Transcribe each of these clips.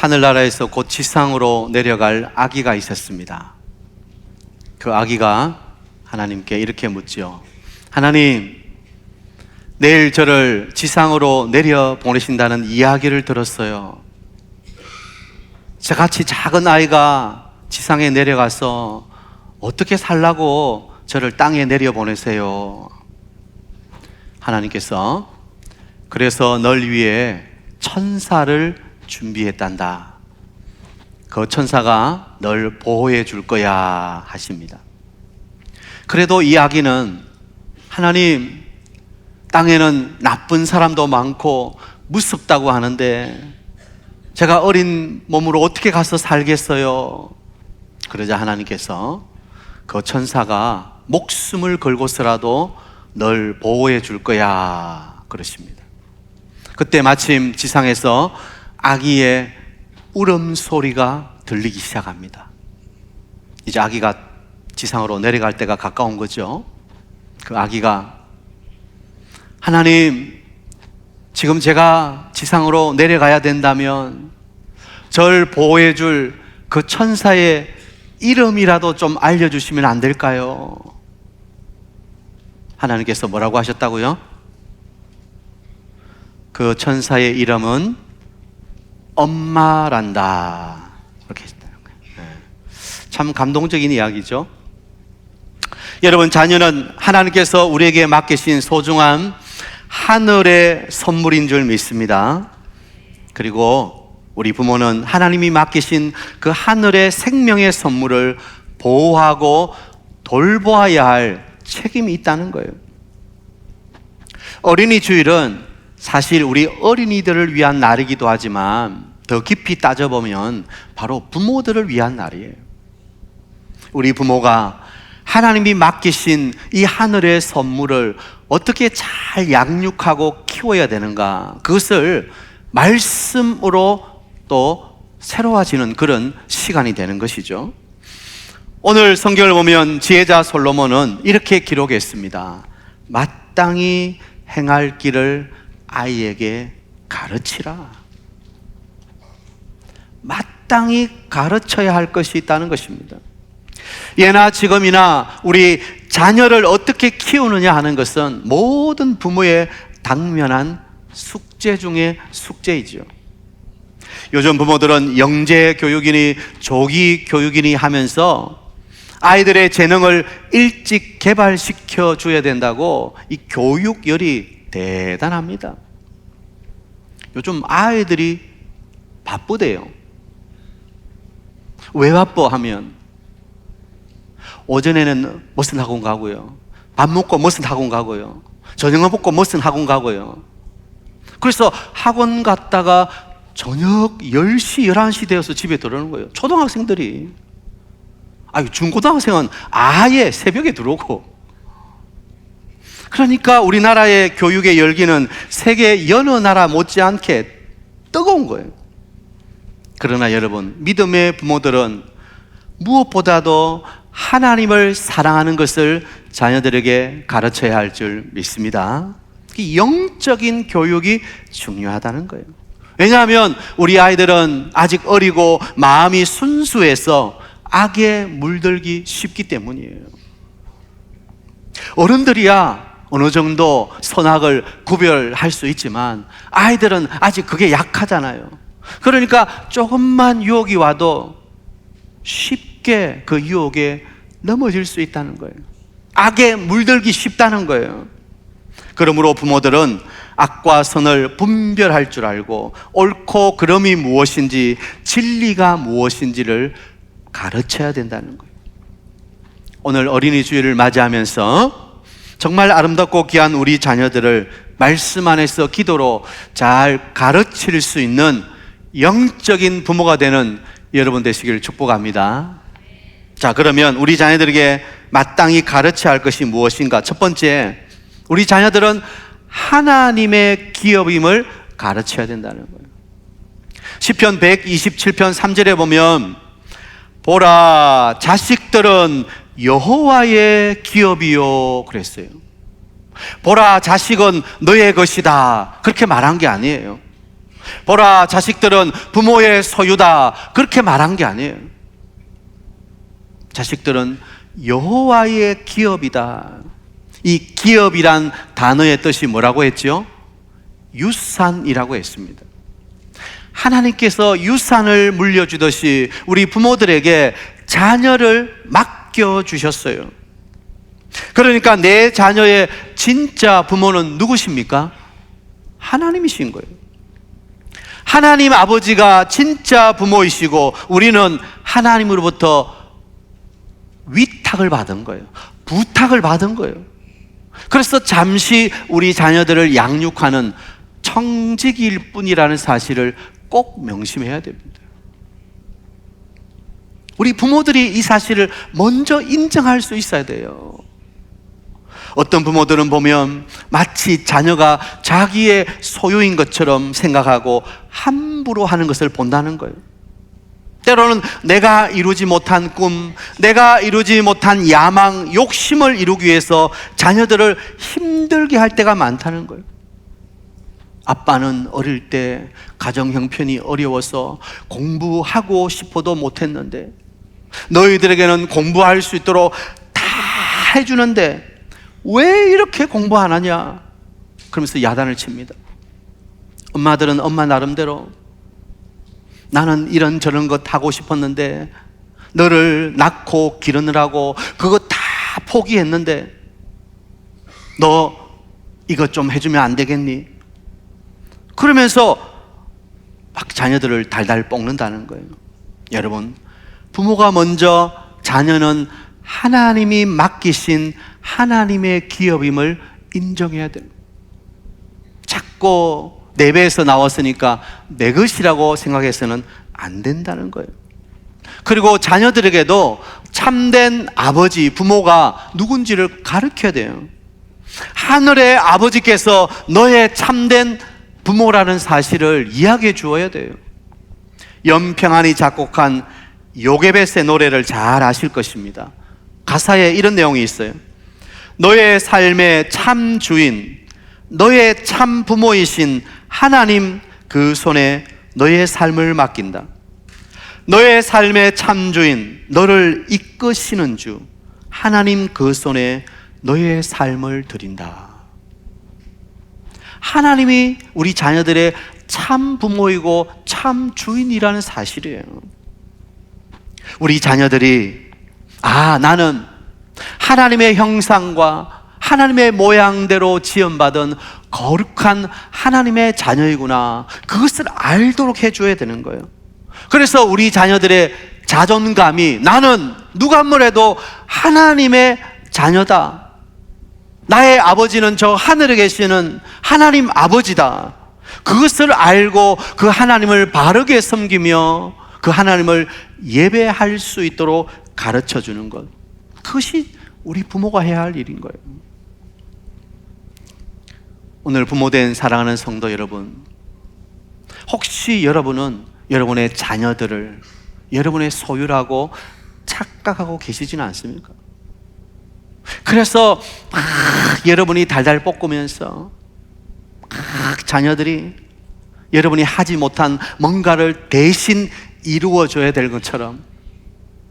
하늘나라에서 곧 지상으로 내려갈 아기가 있었습니다. 그 아기가 하나님께 이렇게 묻지요. 하나님, 내일 저를 지상으로 내려 보내신다는 이야기를 들었어요. 저같이 작은 아이가 지상에 내려가서 어떻게 살라고 저를 땅에 내려 보내세요? 하나님께서 그래서 널 위해 천사를 준비했단다. 그 천사가 널 보호해 줄 거야 하십니다. 그래도 이 아기는 하나님, 땅에는 나쁜 사람도 많고 무섭다고 하는데 제가 어린 몸으로 어떻게 가서 살겠어요? 그러자 하나님께서 그 천사가 목숨을 걸고서라도 널 보호해 줄 거야 그러십니다. 그때 마침 지상에서 아기의 울음소리가 들리기 시작합니다. 이제 아기가 지상으로 내려갈 때가 가까운 거죠. 그 아기가 하나님, 지금 제가 지상으로 내려가야 된다면 절 보호해 줄 그 천사의 이름이라도 좀 알려주시면 안 될까요? 하나님께서 뭐라고 하셨다고요? 그 천사의 이름은 엄마란다. 이렇게 했다는 거예요. 참 감동적인 이야기죠. 여러분, 자녀는 하나님께서 우리에게 맡기신 소중한 하늘의 선물인 줄 믿습니다. 그리고 우리 부모는 하나님이 맡기신 그 하늘의 생명의 선물을 보호하고 돌보아야 할 책임이 있다는 거예요. 어린이 주일은 사실 우리 어린이들을 위한 날이기도 하지만 더 깊이 따져보면 바로 부모들을 위한 날이에요. 우리 부모가 하나님이 맡기신 이 하늘의 선물을 어떻게 잘 양육하고 키워야 되는가, 그것을 말씀으로 또 새로워지는 그런 시간이 되는 것이죠. 오늘 성경을 보면 지혜자 솔로몬은 이렇게 기록했습니다. 마땅히 행할 길을 아이에게 가르치라. 마땅히 가르쳐야 할 것이 있다는 것입니다. 예나 지금이나 우리 자녀를 어떻게 키우느냐 하는 것은 모든 부모의 당면한 숙제 중에 숙제이죠. 요즘 부모들은 영재 교육이니 조기 교육이니 하면서 아이들의 재능을 일찍 개발시켜 줘야 된다고 이 교육열이 대단합니다. 요즘 아이들이 바쁘대요. 왜 바빠 하면 오전에는 무슨 학원 가고요, 밥 먹고 무슨 학원 가고요, 저녁을 먹고 무슨 학원 가고요. 그래서 학원 갔다가 저녁 10시, 11시 되어서 집에 들어오는 거예요. 초등학생들이. 중고등학생은 아예 새벽에 들어오고. 그러니까 우리나라의 교육의 열기는 세계 여느 나라 못지않게 뜨거운 거예요. 그러나 여러분, 믿음의 부모들은 무엇보다도 하나님을 사랑하는 것을 자녀들에게 가르쳐야 할 줄 믿습니다. 영적인 교육이 중요하다는 거예요. 왜냐하면 우리 아이들은 아직 어리고 마음이 순수해서 악에 물들기 쉽기 때문이에요. 어른들이야 어느 정도 선악을 구별할 수 있지만 아이들은 아직 그게 약하잖아요. 그러니까 조금만 유혹이 와도 쉽게 그 유혹에 넘어질 수 있다는 거예요. 악에 물들기 쉽다는 거예요. 그러므로 부모들은 악과 선을 분별할 줄 알고 옳고 그름이 무엇인지, 진리가 무엇인지를 가르쳐야 된다는 거예요. 오늘 어린이 주일을 맞이하면서 정말 아름답고 귀한 우리 자녀들을 말씀 안에서 기도로 잘 가르칠 수 있는 영적인 부모가 되는 여러분 되시기를 축복합니다. 자, 그러면 우리 자녀들에게 마땅히 가르쳐야 할 것이 무엇인가? 첫 번째, 우리 자녀들은 하나님의 기업임을 가르쳐야 된다는 거예요. 시편 127편 3절에 보면 보라, 자식들은 여호와의 기업이요 그랬어요. 보라, 자식은 너의 것이다 그렇게 말한 게 아니에요. 보라, 자식들은 부모의 소유다, 그렇게 말한 게 아니에요. 자식들은 여호와의 기업이다. 이 기업이란 단어의 뜻이 뭐라고 했죠? 유산이라고 했습니다. 하나님께서 유산을 물려주듯이 우리 부모들에게 자녀를 맡겨주셨어요. 그러니까 내 자녀의 진짜 부모는 누구십니까? 하나님이신 거예요. 하나님 아버지가 진짜 부모이시고 우리는 하나님으로부터 위탁을 받은 거예요. 부탁을 받은 거예요. 그래서 잠시 우리 자녀들을 양육하는 청직일 뿐이라는 사실을 꼭 명심해야 됩니다. 우리 부모들이 이 사실을 먼저 인정할 수 있어야 돼요. 어떤 부모들은 보면 마치 자녀가 자기의 소유인 것처럼 생각하고 함부로 하는 것을 본다는 거예요. 때로는 내가 이루지 못한 꿈, 내가 이루지 못한 야망, 욕심을 이루기 위해서 자녀들을 힘들게 할 때가 많다는 거예요. 아빠는 어릴 때 가정 형편이 어려워서 공부하고 싶어도 못했는데 너희들에게는 공부할 수 있도록 다 해주는데 왜 이렇게 공부 안 하냐? 그러면서 야단을 칩니다. 엄마들은 엄마 나름대로 나는 이런저런 것 하고 싶었는데 너를 낳고 기르느라고 그거 다 포기했는데 너 이것 좀 해주면 안 되겠니? 그러면서 막 자녀들을 달달 볶는다는 거예요. 여러분, 부모가 먼저 자녀는 하나님이 맡기신 하나님의 기업임을 인정해야 돼요. 자꾸 내 배에서 나왔으니까 내 것이라고 생각해서는 안 된다는 거예요. 그리고 자녀들에게도 참된 아버지, 부모가 누군지를 가르쳐야 돼요. 하늘의 아버지께서 너의 참된 부모라는 사실을 이야기해 주어야 돼요. 연평안이 작곡한 요게벳의 노래를 잘 아실 것입니다. 가사에 이런 내용이 있어요. 너의 삶의 참 주인, 너의 참 부모이신 하나님 그 손에 너의 삶을 맡긴다. 너의 삶의 참 주인, 너를 이끄시는 주 하나님 그 손에 너의 삶을 드린다. 하나님이 우리 자녀들의 참 부모이고 참 주인이라는 사실이에요. 우리 자녀들이 나는 하나님의 형상과 하나님의 모양대로 지음받은 거룩한 하나님의 자녀이구나, 그것을 알도록 해줘야 되는 거예요. 그래서 우리 자녀들의 자존감이 나는 누가 뭐래도 하나님의 자녀다, 나의 아버지는 저 하늘에 계시는 하나님 아버지다, 그것을 알고 그 하나님을 바르게 섬기며 그 하나님을 예배할 수 있도록 가르쳐 주는 것, 그것이 우리 부모가 해야 할 일인 거예요. 오늘 부모된 사랑하는 성도 여러분, 혹시 여러분은 여러분의 자녀들을 여러분의 소유라고 착각하고 계시지는 않습니까? 그래서 여러분이 달달 볶으면서 자녀들이 여러분이 하지 못한 뭔가를 대신 이루어줘야 될 것처럼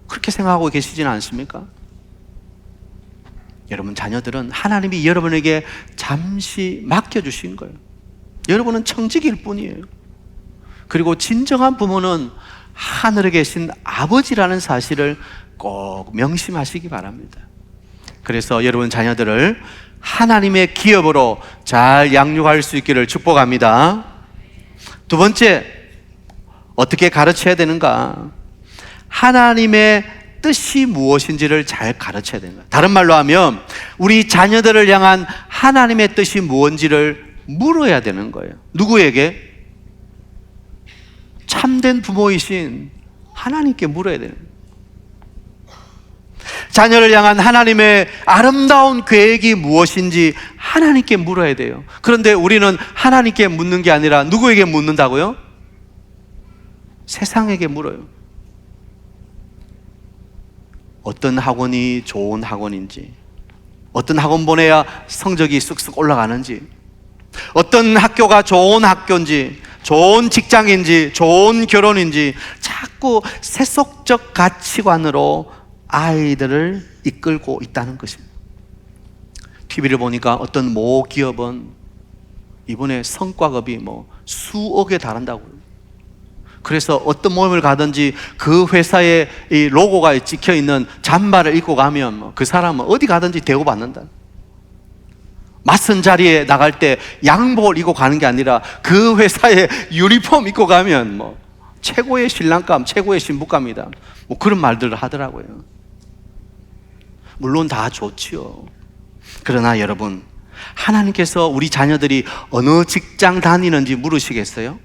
그렇게 생각하고 계시지는 않습니까? 여러분 자녀들은 하나님이 여러분에게 잠시 맡겨주신 거예요. 여러분은 청직일 뿐이에요. 그리고 진정한 부모는 하늘에 계신 아버지라는 사실을 꼭 명심하시기 바랍니다. 그래서 여러분 자녀들을 하나님의 기업으로 잘 양육할 수 있기를 축복합니다. 두 번째, 어떻게 가르쳐야 되는가? 하나님의 뜻이 무엇인지를 잘 가르쳐야 되는 거예요. 다른 말로 하면 우리 자녀들을 향한 하나님의 뜻이 무엇인지를 물어야 되는 거예요. 누구에게? 참된 부모이신 하나님께 물어야 되는 거예요. 자녀를 향한 하나님의 아름다운 계획이 무엇인지 하나님께 물어야 돼요. 그런데 우리는 하나님께 묻는 게 아니라 누구에게 묻는다고요? 세상에게 물어요. 어떤 학원이 좋은 학원인지, 어떤 학원 보내야 성적이 쑥쑥 올라가는지, 어떤 학교가 좋은 학교인지 좋은 직장인지 좋은 결혼인지 자꾸 세속적 가치관으로 아이들을 이끌고 있다는 것입니다. TV를 보니까 어떤 모 기업은 이번에 성과급이 수억에 달한다고요. 그래서 어떤 모임을 가든지 그 회사의 이 로고가 찍혀있는 잠바를 입고 가면 그 사람은 어디 가든지 대우받는다. 맞선 자리에 나갈 때 양복을 입고 가는 게 아니라 그 회사의 유니폼 입고 가면 최고의 신랑감, 최고의 신부감이다. 그런 말들을 하더라고요. 물론 다 좋지요. 그러나 여러분, 하나님께서 우리 자녀들이 어느 직장 다니는지 물으시겠어요?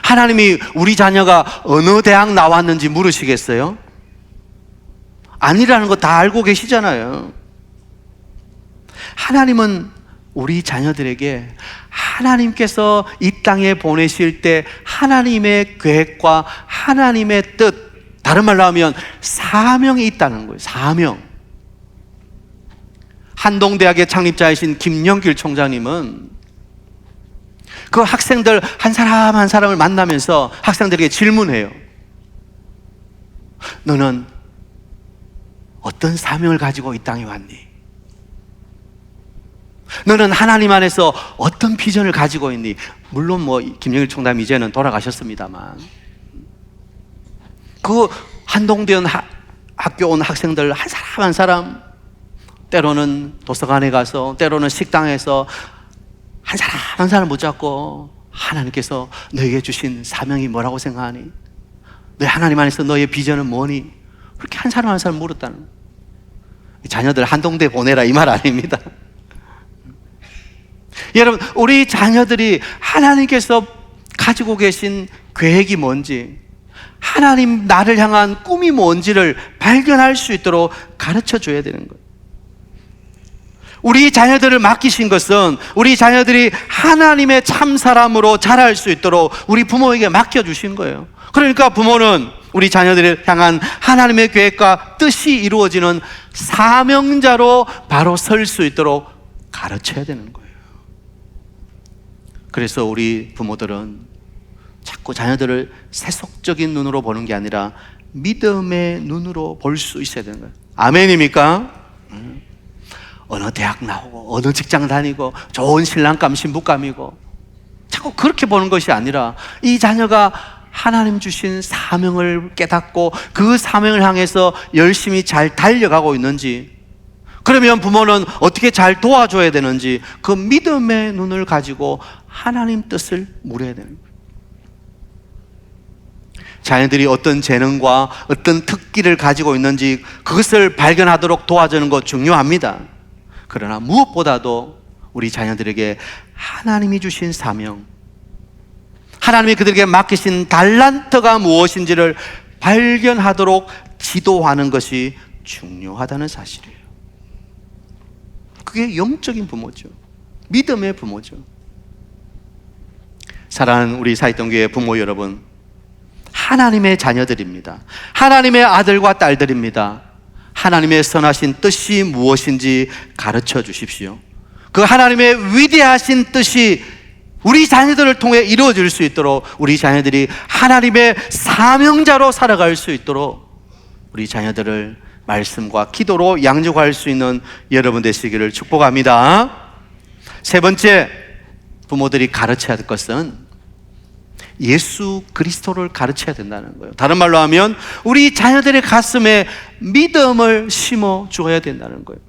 하나님이 우리 자녀가 어느 대학 나왔는지 물으시겠어요? 아니라는 거 다 알고 계시잖아요. 하나님은 우리 자녀들에게 하나님께서 이 땅에 보내실 때 하나님의 계획과 하나님의 뜻, 다른 말로 하면 사명이 있다는 거예요. 사명. 한동대학의 창립자이신 김영길 총장님은 그 학생들 한 사람 한 사람을 만나면서 학생들에게 질문해요. 너는 어떤 사명을 가지고 이 땅에 왔니? 너는 하나님 안에서 어떤 비전을 가지고 있니? 물론 김영일 총장님 이제는 돌아가셨습니다만 그 한동대원 학교 온 학생들 한 사람 한 사람, 때로는 도서관에 가서 때로는 식당에서 한 사람 한 사람 붙잡고 하나님께서 너에게 주신 사명이 뭐라고 생각하니? 너 하나님 안에서 너의 비전은 뭐니? 그렇게 한 사람 한 사람 물었다는 거예요. 자녀들 한동대 보내라 이 말 아닙니다. 여러분, 우리 자녀들이 하나님께서 가지고 계신 계획이 뭔지, 하나님 나를 향한 꿈이 뭔지를 발견할 수 있도록 가르쳐 줘야 되는 거예요. 우리 자녀들을 맡기신 것은 우리 자녀들이 하나님의 참 사람으로 자랄 수 있도록 우리 부모에게 맡겨주신 거예요. 그러니까 부모는 우리 자녀들을 향한 하나님의 계획과 뜻이 이루어지는 사명자로 바로 설 수 있도록 가르쳐야 되는 거예요. 그래서 우리 부모들은 자꾸 자녀들을 세속적인 눈으로 보는 게 아니라 믿음의 눈으로 볼 수 있어야 되는 거예요. 아멘입니까? 어느 대학 나오고 어느 직장 다니고 좋은 신랑감 신부감이고 자꾸 그렇게 보는 것이 아니라 이 자녀가 하나님 주신 사명을 깨닫고 그 사명을 향해서 열심히 잘 달려가고 있는지, 그러면 부모는 어떻게 잘 도와줘야 되는지 그 믿음의 눈을 가지고 하나님 뜻을 물어야 되는 거예요. 자녀들이 어떤 재능과 어떤 특기를 가지고 있는지 그것을 발견하도록 도와주는 것 중요합니다. 그러나 무엇보다도 우리 자녀들에게 하나님이 주신 사명, 하나님이 그들에게 맡기신 달란트가 무엇인지를 발견하도록 지도하는 것이 중요하다는 사실이에요. 그게 영적인 부모죠. 믿음의 부모죠. 사랑하는 우리 사이동교회 부모 여러분, 하나님의 자녀들입니다. 하나님의 아들과 딸들입니다. 하나님의 선하신 뜻이 무엇인지 가르쳐 주십시오. 그 하나님의 위대하신 뜻이 우리 자녀들을 통해 이루어질 수 있도록, 우리 자녀들이 하나님의 사명자로 살아갈 수 있도록 우리 자녀들을 말씀과 기도로 양육할 수 있는 여러분 되시기를 축복합니다. 세 번째, 부모들이 가르쳐야 할 것은 예수 그리스도를 가르쳐야 된다는 거예요. 다른 말로 하면 우리 자녀들의 가슴에 믿음을 심어 주어야 된다는 거예요.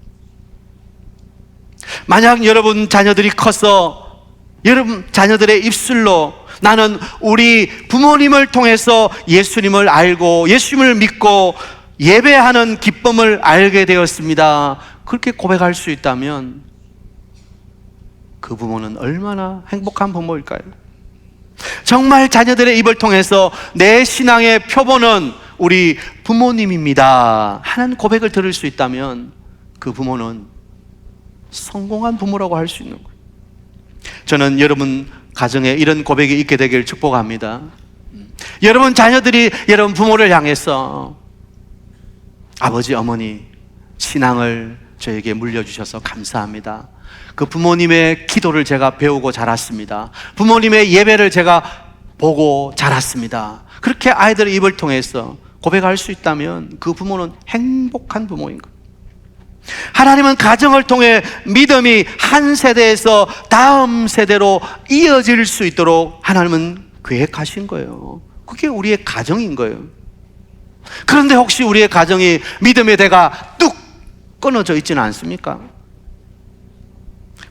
만약 여러분 자녀들이 커서 여러분 자녀들의 입술로 나는 우리 부모님을 통해서 예수님을 알고 예수님을 믿고 예배하는 기쁨을 알게 되었습니다, 그렇게 고백할 수 있다면 그 부모는 얼마나 행복한 부모일까요? 정말 자녀들의 입을 통해서 내 신앙의 표본은 우리 부모님입니다 하는 고백을 들을 수 있다면 그 부모는 성공한 부모라고 할 수 있는 거예요. 저는 여러분 가정에 이런 고백이 있게 되길 축복합니다. 여러분 자녀들이 여러분 부모를 향해서 아버지 어머니 신앙을 저에게 물려주셔서 감사합니다, 그 부모님의 기도를 제가 배우고 자랐습니다. 부모님의 예배를 제가 보고 자랐습니다. 그렇게 아이들의 입을 통해서 고백할 수 있다면 그 부모는 행복한 부모인 거예요. 하나님은 가정을 통해 믿음이 한 세대에서 다음 세대로 이어질 수 있도록 하나님은 계획하신 거예요. 그게 우리의 가정인 거예요. 그런데 혹시 우리의 가정이 믿음의 대가 뚝 끊어져 있지는 않습니까?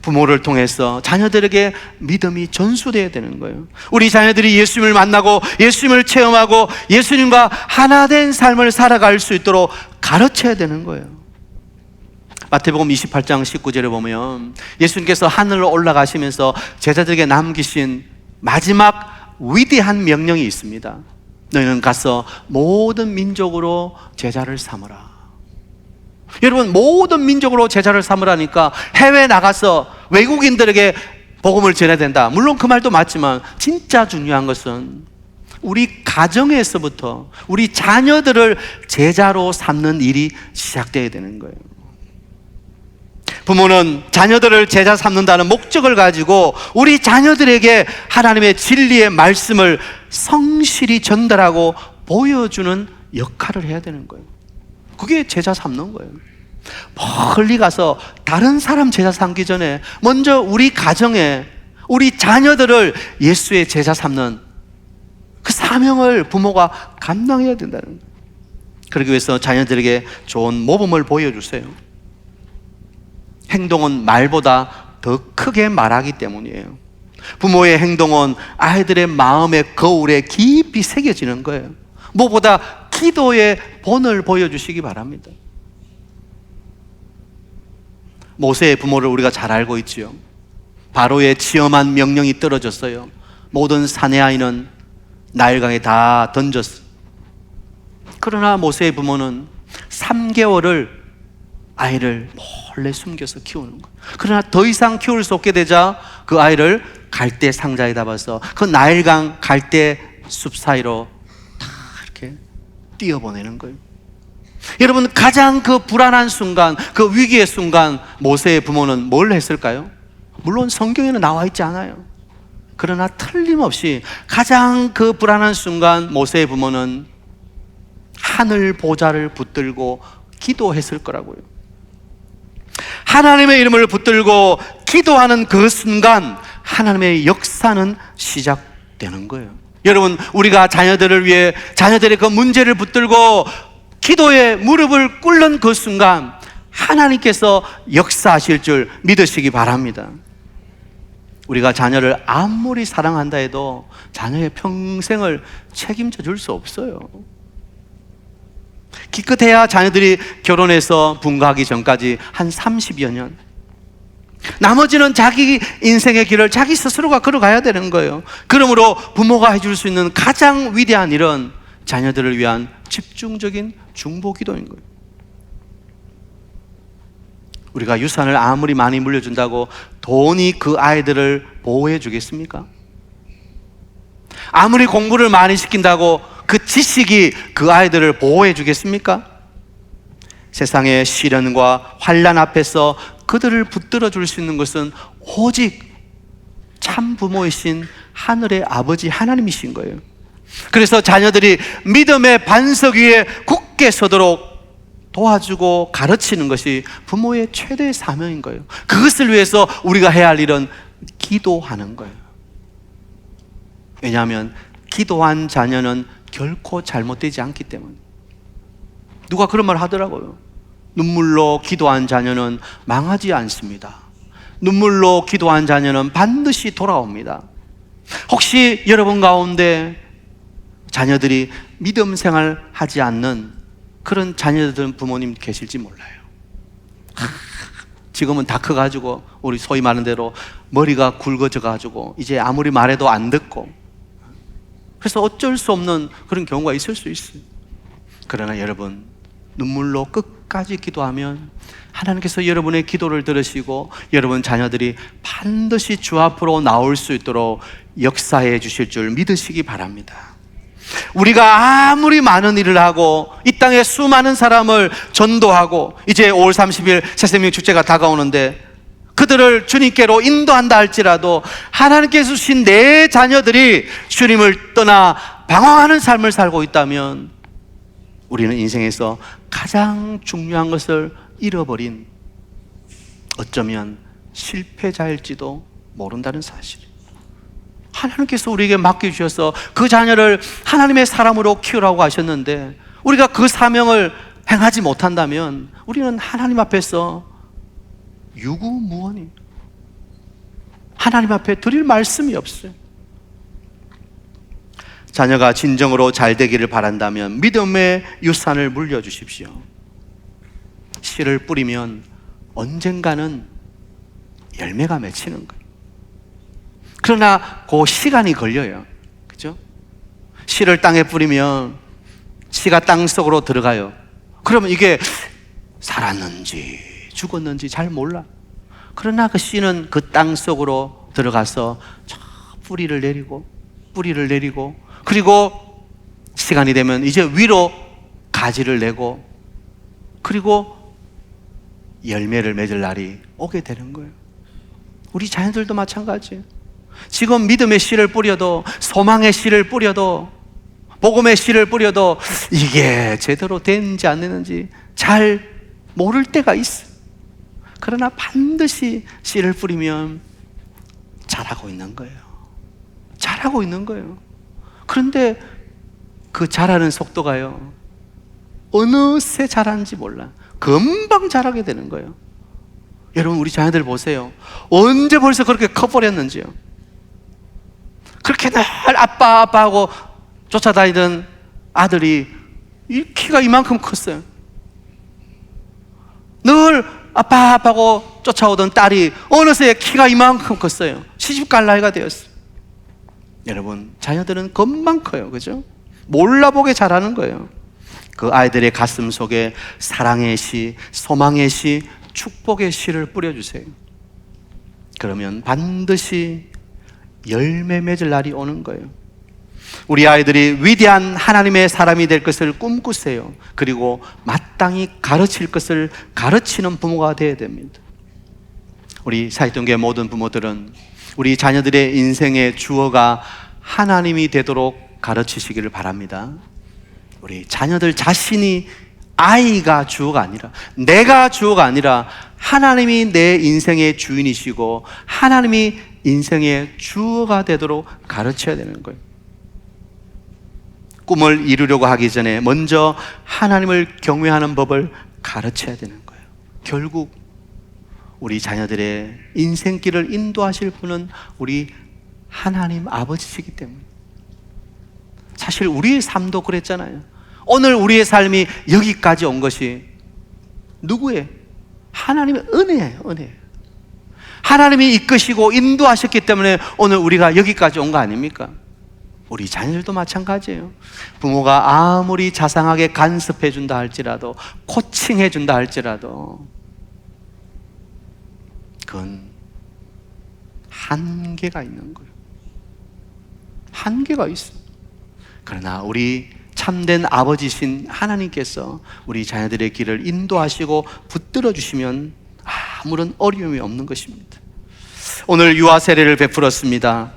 부모를 통해서 자녀들에게 믿음이 전수되어야 되는 거예요. 우리 자녀들이 예수님을 만나고 예수님을 체험하고 예수님과 하나 된 삶을 살아갈 수 있도록 가르쳐야 되는 거예요. 마태복음 28장 19절에 보면 예수님께서 하늘로 올라가시면서 제자들에게 남기신 마지막 위대한 명령이 있습니다. 너희는 가서 모든 민족으로 제자를 삼으라. 여러분, 모든 민족으로 제자를 삼으라니까 해외에 나가서 외국인들에게 복음을 전해야 된다. 물론 그 말도 맞지만 진짜 중요한 것은 우리 가정에서부터 우리 자녀들을 제자로 삼는 일이 시작되어야 되는 거예요. 부모는 자녀들을 제자 삼는다는 목적을 가지고 우리 자녀들에게 하나님의 진리의 말씀을 성실히 전달하고 보여주는 역할을 해야 되는 거예요. 그게 제자 삼는 거예요. 멀리 가서 다른 사람 제자 삼기 전에 먼저 우리 가정에 우리 자녀들을 예수의 제자 삼는 그 사명을 부모가 감당해야 된다는 거예요. 그러기 위해서 자녀들에게 좋은 모범을 보여주세요. 행동은 말보다 더 크게 말하기 때문이에요. 부모의 행동은 아이들의 마음의 거울에 깊이 새겨지는 거예요. 무엇보다 기도의 본을 보여주시기 바랍니다. 모세의 부모를 우리가 잘 알고 있지요. 바로의 치엄한 명령이 떨어졌어요. 모든 사내 아이는 나일강에 다 던졌어요. 그러나 모세의 부모는 3개월을 아이를 몰래 숨겨서 키우는 거예요. 그러나 더 이상 키울 수 없게 되자 그 아이를 갈대 상자에 담아서 그 나일강 갈대 숲 사이로 다 이렇게 띄어보내는 거예요. 여러분, 가장 그 불안한 순간, 그 위기의 순간 모세의 부모는 뭘 했을까요? 물론 성경에는 나와 있지 않아요. 그러나 틀림없이 가장 그 불안한 순간 모세의 부모는 하늘 보좌를 붙들고 기도했을 거라고요. 하나님의 이름을 붙들고 기도하는 그 순간 하나님의 역사는 시작되는 거예요. 여러분, 우리가 자녀들을 위해 자녀들의 그 문제를 붙들고 기도에 무릎을 꿇는 그 순간 하나님께서 역사하실 줄 믿으시기 바랍니다. 우리가 자녀를 아무리 사랑한다 해도 자녀의 평생을 책임져 줄 수 없어요. 기껏해야 자녀들이 결혼해서 분가하기 전까지 한 30여 년, 나머지는 자기 인생의 길을 자기 스스로가 걸어가야 되는 거예요. 그러므로 부모가 해줄 수 있는 가장 위대한 일은 자녀들을 위한 집중적인 중보 기도인 거예요. 우리가 유산을 아무리 많이 물려준다고 돈이 그 아이들을 보호해 주겠습니까? 아무리 공부를 많이 시킨다고 그 지식이 그 아이들을 보호해 주겠습니까? 세상의 시련과 환난 앞에서 그들을 붙들어 줄 수 있는 것은 오직 참 부모이신 하늘의 아버지 하나님이신 거예요. 그래서 자녀들이 믿음의 반석 위에 굳게 서도록 도와주고 가르치는 것이 부모의 최대 사명인 거예요. 그것을 위해서 우리가 해야 할 일은 기도하는 거예요. 왜냐하면 기도한 자녀는 결코 잘못되지 않기 때문에. 누가 그런 말 하더라고요. 눈물로 기도한 자녀는 망하지 않습니다. 눈물로 기도한 자녀는 반드시 돌아옵니다. 혹시 여러분 가운데 자녀들이 믿음 생활하지 않는 그런 자녀들 부모님 계실지 몰라요. 지금은 다 커가지고 우리 소위 말하는 대로 머리가 굵어져가지고 이제 아무리 말해도 안 듣고, 그래서 어쩔 수 없는 그런 경우가 있을 수 있어요. 그러나 여러분, 눈물로 끝까지 기도하면 하나님께서 여러분의 기도를 들으시고 여러분 자녀들이 반드시 주 앞으로 나올 수 있도록 역사해 주실 줄 믿으시기 바랍니다. 우리가 아무리 많은 일을 하고 이 땅에 수많은 사람을 전도하고 이제 5월 30일 새생명 축제가 다가오는데 그들을 주님께로 인도한다 할지라도 하나님께서 주신 내 자녀들이 주님을 떠나 방황하는 삶을 살고 있다면 우리는 인생에서 가장 중요한 것을 잃어버린, 어쩌면 실패자일지도 모른다는 사실. 하나님께서 우리에게 맡겨주셔서 그 자녀를 하나님의 사람으로 키우라고 하셨는데 우리가 그 사명을 행하지 못한다면 우리는 하나님 앞에서 유구무원이에요. 하나님 앞에 드릴 말씀이 없어요. 자녀가 진정으로 잘 되기를 바란다면 믿음의 유산을 물려주십시오. 씨를 뿌리면 언젠가는 열매가 맺히는 거예요. 그러나 그 시간이 걸려요. 그죠? 씨를 땅에 뿌리면 씨가 땅 속으로 들어가요. 그러면 이게 살았는지 죽었는지 잘 몰라. 그러나 그 씨는 그 땅 속으로 들어가서 저 뿌리를 내리고 그리고 시간이 되면 이제 위로 가지를 내고 그리고 열매를 맺을 날이 오게 되는 거예요. 우리 자녀들도 마찬가지예요. 지금 믿음의 씨를 뿌려도, 소망의 씨를 뿌려도, 복음의 씨를 뿌려도 이게 제대로 되는지 안 되는지 잘 모를 때가 있어요. 그러나 반드시 씨를 뿌리면 자라고 있는 거예요. 자라고 있는 거예요. 그런데 그 자라는 속도가요, 어느새 자라는지 몰라. 금방 자라게 되는 거예요. 여러분, 우리 자녀들 보세요. 언제 벌써 그렇게 커버렸는지요. 그렇게 늘 아빠 하고 쫓아다니던 아들이 이 키가 이만큼 컸어요. 늘 아빠 하고 쫓아오던 딸이 어느새 키가 이만큼 컸어요. 시집갈 나이가 되었어요. 여러분, 자녀들은 금방 커요. 그죠? 몰라보게 자라는 거예요. 그 아이들의 가슴 속에 사랑의 씨, 소망의 씨, 축복의 씨를 뿌려주세요. 그러면 반드시 열매 맺을 날이 오는 거예요. 우리 아이들이 위대한 하나님의 사람이 될 것을 꿈꾸세요. 그리고 마땅히 가르칠 것을 가르치는 부모가 되어야 됩니다. 우리 사이동교회 모든 부모들은 우리 자녀들의 인생의 주어가 하나님이 되도록 가르치시기를 바랍니다. 우리 자녀들 자신이 아이가 주어가 아니라, 내가 주어가 아니라 하나님이 내 인생의 주인이시고 하나님이 인생의 주어가 되도록 가르쳐야 되는 거예요. 꿈을 이루려고 하기 전에 먼저 하나님을 경외하는 법을 가르쳐야 되는 거예요. 결국 우리 자녀들의 인생길을 인도하실 분은 우리 하나님 아버지시기 때문에. 사실 우리의 삶도 그랬잖아요. 오늘 우리의 삶이 여기까지 온 것이 누구의? 하나님의 은혜예요. 은혜. 하나님이 이끄시고 인도하셨기 때문에 오늘 우리가 여기까지 온 거 아닙니까? 우리 자녀들도 마찬가지예요. 부모가 아무리 자상하게 간섭해 준다 할지라도, 코칭해 준다 할지라도 그건 한계가 있는 거예요. 한계가 있어요. 그러나 우리 참된 아버지신 하나님께서 우리 자녀들의 길을 인도하시고 붙들어 주시면 아무런 어려움이 없는 것입니다. 오늘 유아 세례를 베풀었습니다.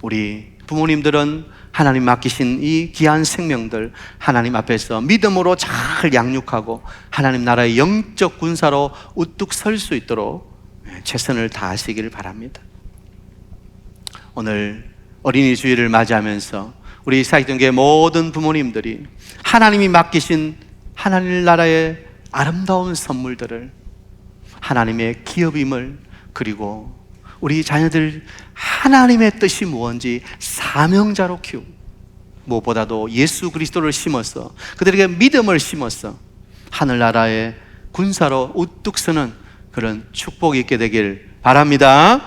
우리 부모님들은 하나님 맡기신 이 귀한 생명들 하나님 앞에서 믿음으로 잘 양육하고 하나님 나라의 영적 군사로 우뚝 설 수 있도록 최선을 다하시기를 바랍니다. 오늘 어린이 주일을 맞이하면서 우리 사이동교회 모든 부모님들이 하나님이 맡기신 하나님 나라의 아름다운 선물들을, 하나님의 기업임을, 그리고 우리 자녀들 하나님의 뜻이 무엇인지 사명자로 키우고, 무엇보다도 예수 그리스도를 심어서 그들에게 믿음을 심어서 하늘나라의 군사로 우뚝 서는 그런 축복이 있게 되길 바랍니다.